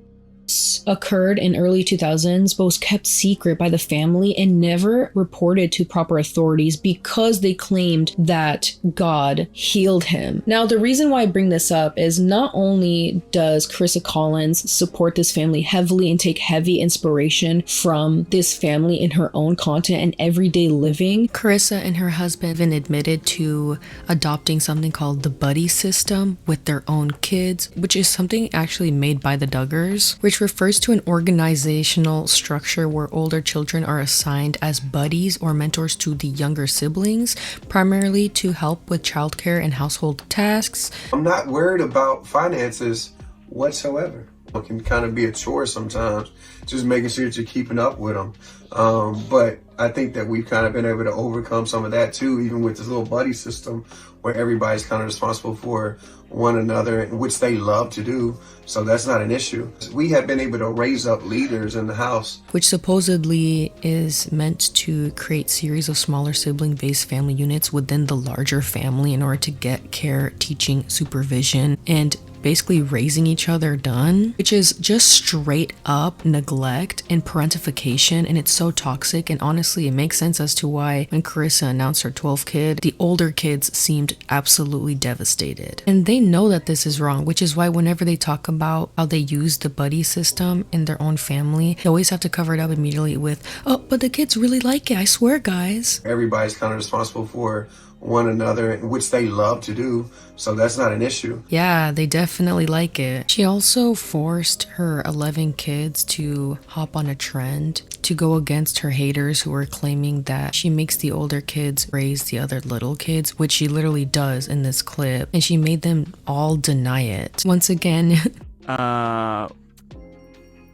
occurred in early 2000s but was kept secret by the family and never reported to proper authorities because they claimed that God healed him. Now, the reason why I bring this up is not only does TheCollins support this family heavily and take heavy inspiration from this family in her own content and everyday living.
Carissa and her husband have been admitted to adopting something called the buddy system with their own kids, which is something actually made by the Duggars, which refers to an organizational structure where older children are assigned as buddies or mentors to the younger siblings, primarily to help with childcare and household tasks.
I'm not worried about finances whatsoever. It can kind of be a chore sometimes, just making sure that you're keeping up with them. But I think that we've kind of been able to overcome some of that too, even with this little buddy system where everybody's kind of responsible for one another, which they love to do. So that's not an issue. We have been able to raise up leaders in the house.
Which supposedly is meant to create series of smaller sibling-based family units within the larger family in order to get care, teaching, supervision, and basically raising each other done, which is just straight up neglect and parentification, and it's so toxic. And honestly, it makes sense as to why when Carissa announced her 12th kid, the older kids seemed absolutely devastated. And they know that this is wrong, which is why whenever they talk about how they use the buddy system in their own family, they always have to cover it up immediately with, oh, but the kids really like it, I swear, guys.
Everybody's kind of responsible for one another, which they love to do. So that's not an issue.
Yeah, they definitely like it. She also forced her 11 kids to hop on a trend to go against her haters who were claiming that she makes the older kids raise the other little kids, which she literally does in this clip. And she made them all deny it. Once again,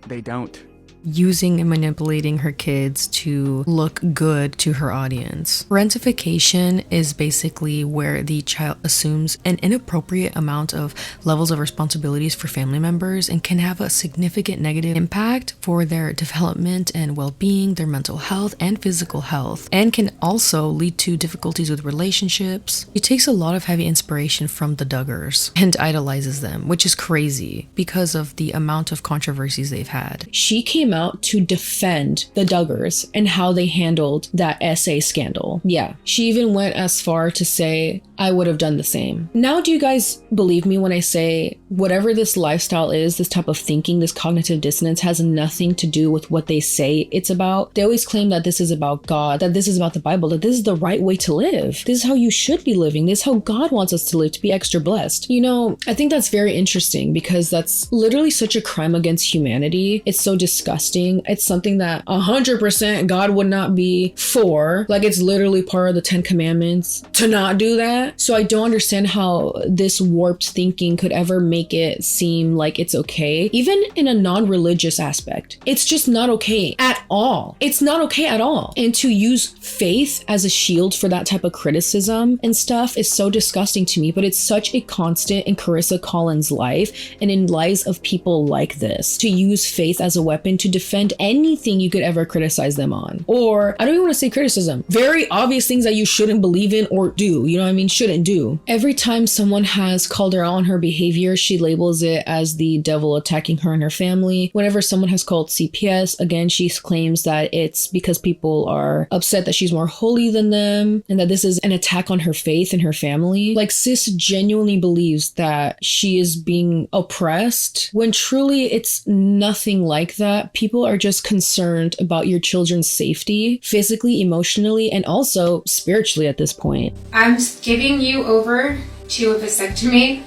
they don't.
Using and manipulating her kids to look good to her audience. Parentification is basically where the child assumes an inappropriate amount of levels of responsibilities for family members and can have a significant negative impact for their development and well-being, their mental health and physical health, and can also lead to difficulties with relationships. It takes a lot of heavy inspiration from the Duggars and idolizes them, which is crazy because of the amount of controversies they've had.
She came out to defend the Duggars and how they handled that essay scandal. Yeah, she even went as far to say, I would have done the same. Now, do you guys believe me when I say whatever this lifestyle is, this type of thinking, this cognitive dissonance has nothing to do with what they say it's about? They always claim that this is about God, that this is about the Bible, that this is the right way to live. This is how you should be living. This is how God wants us to live, to be extra blessed. You know, I think that's very interesting because that's literally such a crime against humanity. It's so disgusting. It's something that 100% God would not be for. Like, it's literally part of the 10 Commandments to not do that. So I don't understand how this warped thinking could ever make it seem like it's okay. Even in a non-religious aspect, it's just not okay at all. It's not okay at all. And to use faith as a shield for that type of criticism and stuff is so disgusting to me, but it's such a constant in Carissa Collins' life and in lives of people like this, to use faith as a weapon to defend anything you could ever criticize them on. Or, I don't even want to say criticism, very obvious things that you shouldn't believe in or do, you know what I mean, shouldn't do. Every time someone has called her out on her behavior, she labels it as the devil attacking her and her family. Whenever someone has called CPS, again, she claims that it's because people are upset that she's more holy than them and that this is an attack on her faith and her family. Like, sis genuinely believes that she is being oppressed when truly it's nothing like that. People are just concerned about your children's safety, physically, emotionally, and also spiritually at this point.
I'm giving you over to a vasectomy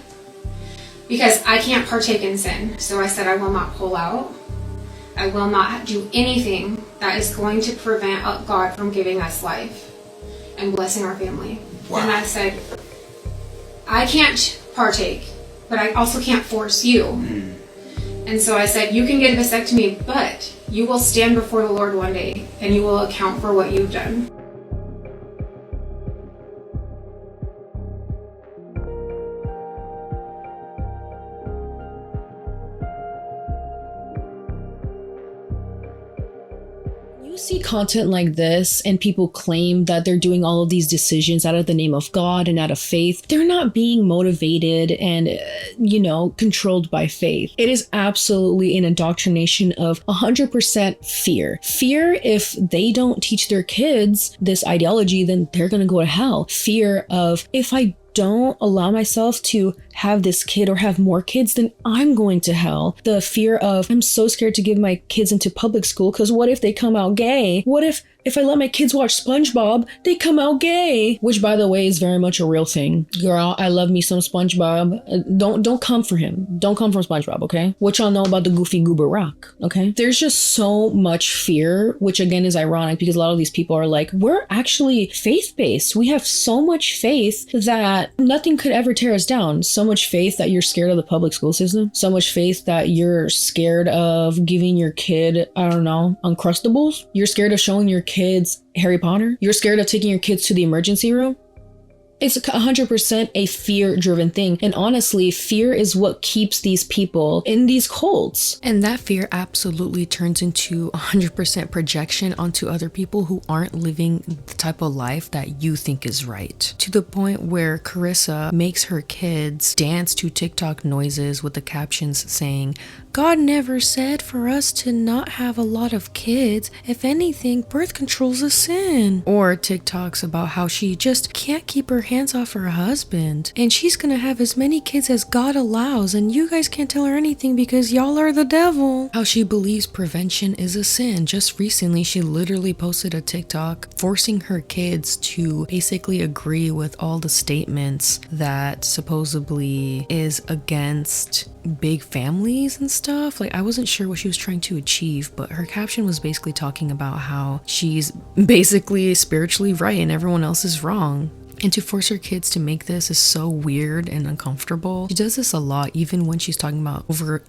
because I can't partake in sin. So I said I will not pull out. I will not do anything that is going to prevent God from giving us life and blessing our family. Wow. And I said, I can't partake, but I also can't force you. And so I said, you can get a vasectomy, but you will stand before the Lord one day and you will account for what you've done.
See content like this and people claim that they're doing all of these decisions out of the name of God and out of faith, they're not being motivated and, controlled by faith. It is absolutely an indoctrination of 100% fear. Fear if they don't teach their kids this ideology, then they're going to go to hell. Fear of if I don't allow myself to have this kid or have more kids, then I'm going to hell. The fear of I'm so scared to give my kids into public school because what if they come out gay? What if I let my kids watch SpongeBob, they come out gay? Which, by the way, is very much a real thing. Girl, I love me some SpongeBob. Don't come for him. Don't come for SpongeBob, okay? What y'all know about the Goofy Goober Rock, okay? There's just so much fear, which again is ironic because a lot of these people are like, we're actually faith-based. We have so much faith that nothing could ever tear us down. So much faith that you're scared of the public school system, so much faith that you're scared of giving your kid, I don't know, Uncrustables. You're scared of showing your kids Harry Potter. You're scared of taking your kids to the emergency room. It's 100% a fear-driven thing. And honestly, fear is what keeps these people in these cults.
And that fear absolutely turns into 100% projection onto other people who aren't living the type of life that you think is right. To the point where Carissa makes her kids dance to TikTok noises with the captions saying, "God never said for us to not have a lot of kids. If anything, birth control's a sin." Or TikToks about how she just can't keep her hands off her husband and she's gonna have as many kids as God allows and you guys can't tell her anything because y'all are the devil. How she believes prevention is a sin. Just recently she literally posted a TikTok forcing her kids to basically agree with all the statements that supposedly is against big families and stuff. Like, I wasn't sure what she was trying to achieve, but her caption was basically talking about how she's basically spiritually right and everyone else is wrong. And to force her kids to make this is so weird and uncomfortable. She does this a lot, even when she's talking about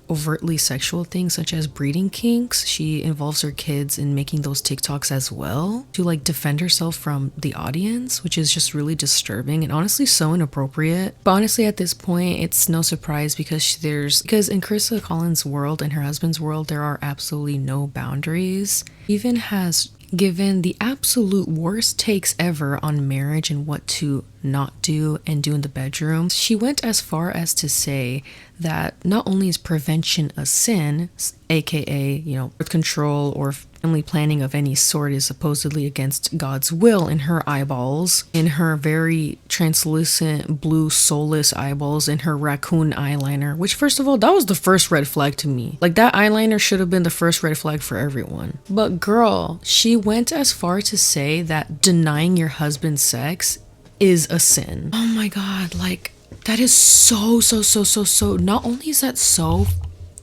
overtly sexual things such as breeding kinks. She involves her kids in making those TikToks as well to like defend herself from the audience, which is just really disturbing and honestly so inappropriate. But honestly, at this point, it's no surprise because in Carissa Collins' world and her husband's world, there are absolutely no boundaries. Even has given the absolute worst takes ever on marriage and what to not do and do in the bedroom. She went as far as to say that not only is prevention a sin, aka, birth control or family planning of any sort is supposedly against God's will in her eyeballs, in her very translucent blue soulless eyeballs, in her raccoon eyeliner, which first of all, that was the first red flag to me. Like, that eyeliner should have been the first red flag for everyone. But girl, she went as far to say that denying your husband sex is a sin. Oh my God, like, that is so not only is that so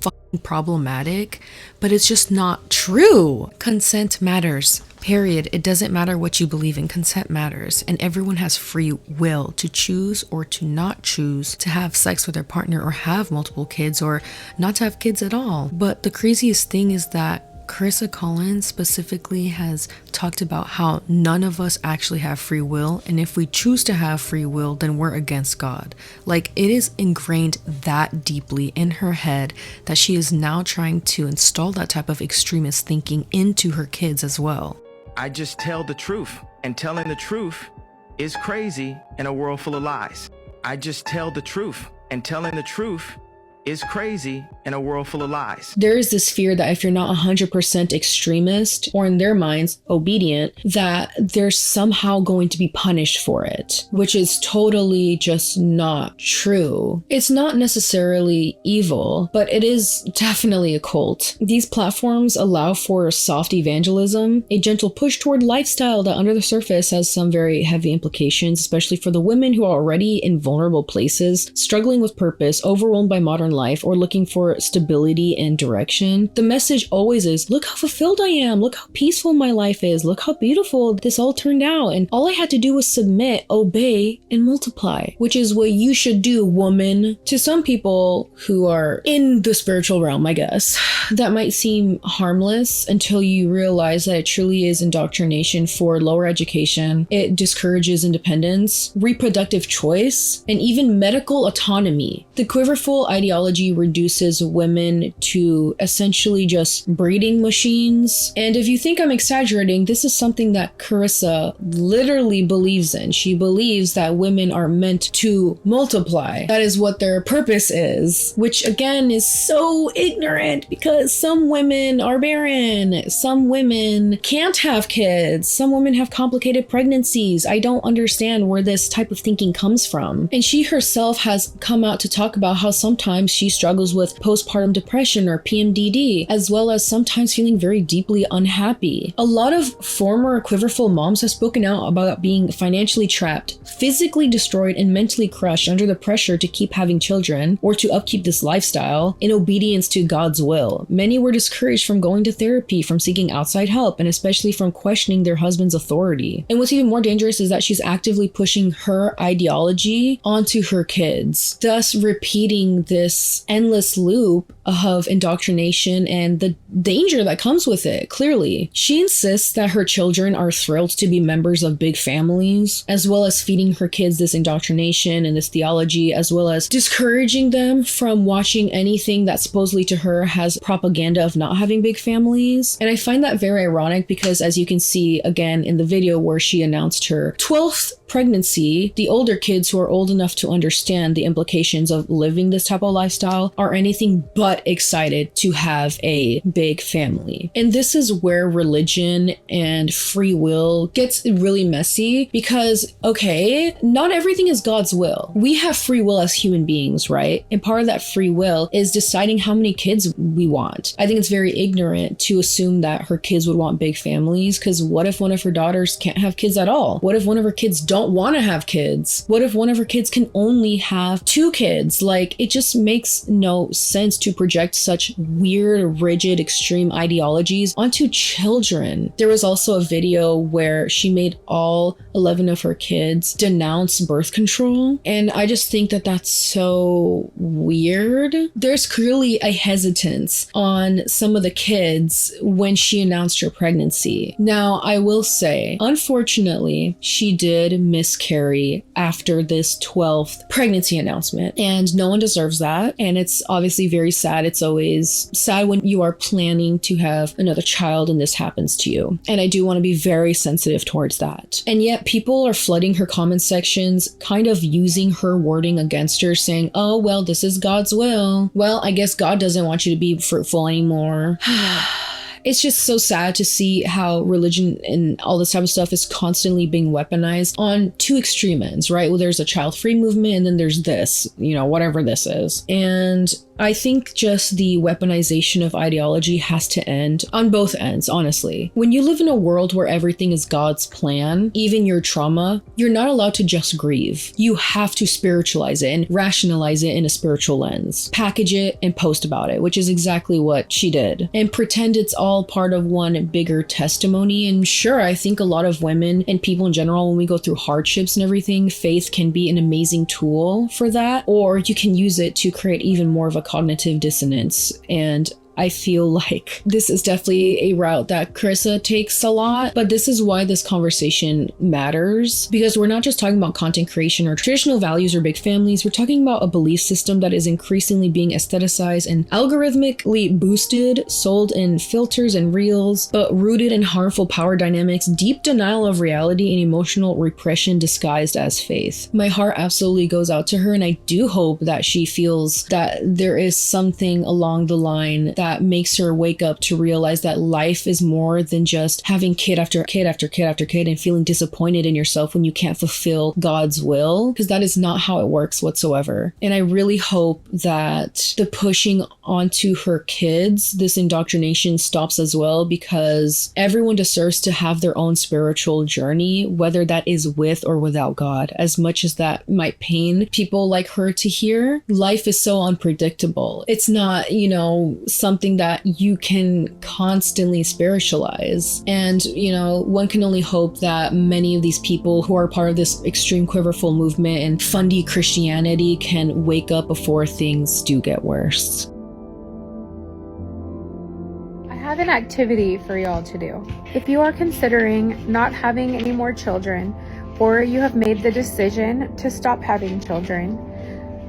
fucking problematic, but it's just not true. Consent matters, period. It doesn't matter what you believe in, consent matters, and everyone has free will to choose or to not choose to have sex with their partner or have multiple kids or not to have kids at all. But the craziest thing is that Carissa Collins specifically has talked about how none of us actually have free will, and if we choose to have free will, then we're against God. Like, it is ingrained that deeply in her head that she is now trying to install that type of extremist thinking into her kids as well.
I just tell the truth, and telling the truth is crazy in a world full of lies. I just tell the truth, and telling the truth is crazy in a world full of lies.
There is this fear that if you're not 100% extremist, or in their minds, obedient, that they're somehow going to be punished for it, which is totally just not true. It's not necessarily evil, but it is definitely a cult. These platforms allow for soft evangelism, a gentle push toward lifestyle that under the surface has some very heavy implications, especially for the women who are already in vulnerable places, struggling with purpose, overwhelmed by modern life, or looking for stability and direction. The message always is, look how fulfilled I am, look how peaceful my life is, look how beautiful this all turned out, and all I had to do was submit, obey, and multiply, which is what you should do, woman. To some people who are in the spiritual realm, I guess, that might seem harmless until you realize that it truly is indoctrination for lower education. It discourages independence, reproductive choice, and even medical autonomy. The Quiverfull ideology reduces women to essentially just breeding machines. And if you think I'm exaggerating, this is something that Carissa literally believes in. She believes that women are meant to multiply. That is what their purpose is, which again is so ignorant because some women are barren. Some women can't have kids. Some women have complicated pregnancies. I don't understand where this type of thinking comes from. And she herself has come out to talk about how sometimes sometimes she struggles with postpartum depression or PMDD, as well as sometimes feeling very deeply unhappy. A lot of former Quiverfull moms have spoken out about being financially trapped, physically destroyed, and mentally crushed under the pressure to keep having children or to upkeep this lifestyle in obedience to God's will. Many were discouraged from going to therapy, from seeking outside help, and especially from questioning their husband's authority. And what's even more dangerous is that she's actively pushing her ideology onto her kids, thus repeating this endless loop of indoctrination and the danger that comes with it. Clearly, she insists that her children are thrilled to be members of big families, as well as feeding her kids this indoctrination and this theology, as well as discouraging them from watching anything that supposedly to her has propaganda of not having big families. And I find that very ironic because, as you can see again in the video where she announced her 12th pregnancy, the older kids who are old enough to understand the implications of living this type of lifestyle are anything but excited to have a big family. And this is where religion and free will gets really messy because, okay, not everything is God's will. We have free will as human beings, right? And part of that free will is deciding how many kids we want. I think it's very ignorant to assume that her kids would want big families, because what if one of her daughters can't have kids at all? What if one of her kids don't want to have kids? What if one of her kids can only have 2 kids? Like, it just makes no sense to project such weird, rigid, extreme ideologies onto children. There was also a video where she made all 11 of her kids denounce birth control, and I just think that that's so weird. There's clearly a hesitance on some of the kids when she announced her pregnancy. Now, I will say, unfortunately, she did miscarry after this 12th pregnancy announcement, and no one deserves that, and it's obviously very sad. It's always sad when you are planning to have another child and this happens to you, and I do want to be very sensitive towards that. And yet people are flooding her comment sections, kind of using her wording against her, saying, oh, well, this is God's will. Well, I guess God doesn't want you to be fruitful anymore. It's just so sad to see how religion and all this type of stuff is constantly being weaponized on 2 extreme ends, right? Well, there's a child-free movement, and then there's this, whatever this is. And I think just the weaponization of ideology has to end on both ends, honestly. When you live in a world where everything is God's plan, even your trauma, you're not allowed to just grieve. You have to spiritualize it and rationalize it in a spiritual lens. Package it and post about it, which is exactly what she did. And pretend it's all part of one bigger testimony. And sure, I think a lot of women and people in general, when we go through hardships and everything, faith can be an amazing tool for that. Or you can use it to create even more of a cognitive dissonance. And I feel like this is definitely a route that Carissa takes a lot, but this is why this conversation matters, because we're not just talking about content creation or traditional values or big families. We're talking about a belief system that is increasingly being aestheticized and algorithmically boosted, sold in filters and reels, but rooted in harmful power dynamics, deep denial of reality, and emotional repression disguised as faith. My heart absolutely goes out to her, and I do hope that she feels that there is something along the line that makes her wake up to realize that life is more than just having kid after kid after kid after kid and feeling disappointed in yourself when you can't fulfill God's will, because that is not how it works whatsoever. And I really hope that the pushing onto her kids, this indoctrination, stops as well, because everyone deserves to have their own spiritual journey, whether that is with or without God. As much as that might pain people like her to hear, life is so unpredictable. It's not, something that you can constantly spiritualize. And, one can only hope that many of these people who are part of this extreme Quiverfull movement and fundy Christianity can wake up before things do get worse.
I have an activity for y'all to do. If you are considering not having any more children, or you have made the decision to stop having children,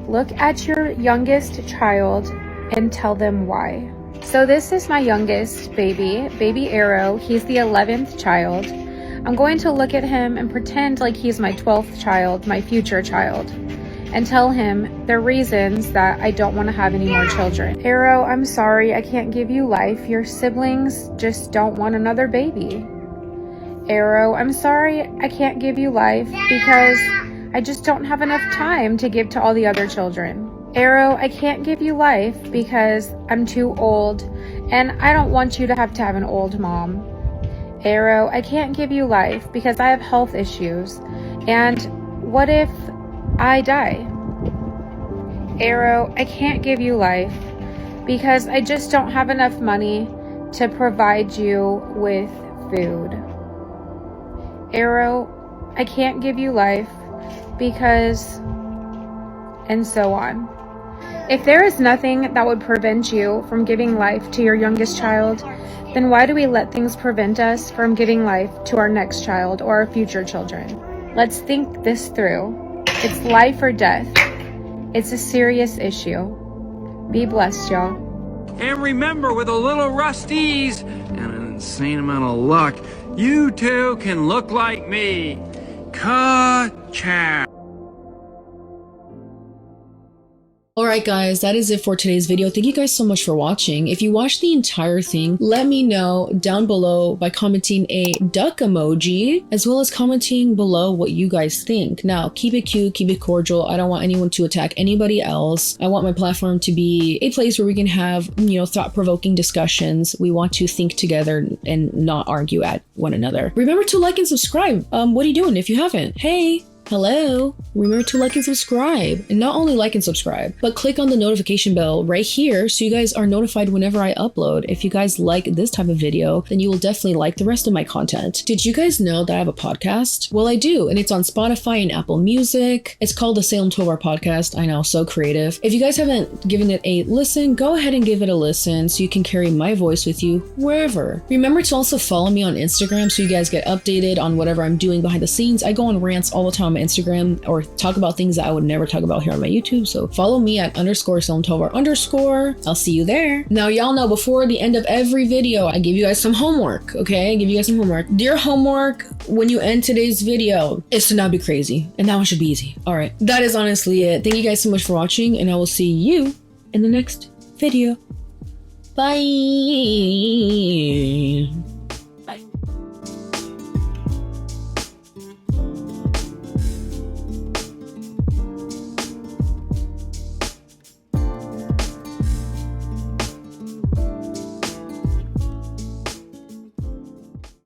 look at your youngest child and tell them why. So this is my youngest baby Arrow. He's the 11th child. I'm going to look at him and pretend like he's my 12th child, my future child, and tell him the reasons that I don't want to have any more children. Arrow, I'm sorry, I can't give you life. Your siblings just don't want another baby. Arrow, I'm sorry, I can't give you life because I just don't have enough time to give to all the other children. Arrow, I can't give you life because I'm too old and I don't want you to have an old mom. Arrow, I can't give you life because I have health issues. And what if I die? Arrow, I can't give you life because I just don't have enough money to provide you with food. Arrow, I can't give you life because, and so on. If there is nothing that would prevent you from giving life to your youngest child, then why do we let things prevent us from giving life to our next child or our future children? Let's think this through. It's life or death. It's a serious issue. Be blessed, y'all.
And remember, with a little rusties and an insane amount of luck, you too can look like me. Ka-chow.
Alright guys, that is it for today's video. Thank you guys so much for watching. If you watched the entire thing, let me know down below by commenting a duck emoji, as well as commenting below what you guys think. Now, keep it cute, keep it cordial. I don't want anyone to attack anybody else. I want my platform to be a place where we can have, thought-provoking discussions. We want to think together and not argue at one another. Remember to like and subscribe. What are you doing if you haven't? Hey! Hello, remember to like and subscribe, and not only like and subscribe, but click on the notification bell right here so you guys are notified whenever I upload. If you guys like this type of video, then you will definitely like the rest of my content. Did you guys know that I have a podcast? Well, I do, and it's on Spotify and Apple Music. It's called the Salem Tovar Podcast. I know, so creative. If you guys haven't given it a listen, go ahead and give it a listen so you can carry my voice with you wherever. Remember to also follow me on Instagram so you guys get updated on whatever I'm doing behind the scenes. I go on rants all the time on Instagram or talk about things that I would never talk about here on my YouTube. So follow me at _SalemTovar_. I'll see you there. Now, y'all know before the end of every video, I give you guys some homework, okay? I give you guys some homework. Your homework when you end today's video is to not be crazy. And that one should be easy. All right. That is honestly it. Thank you guys so much for watching, and I will see you in the next video. Bye.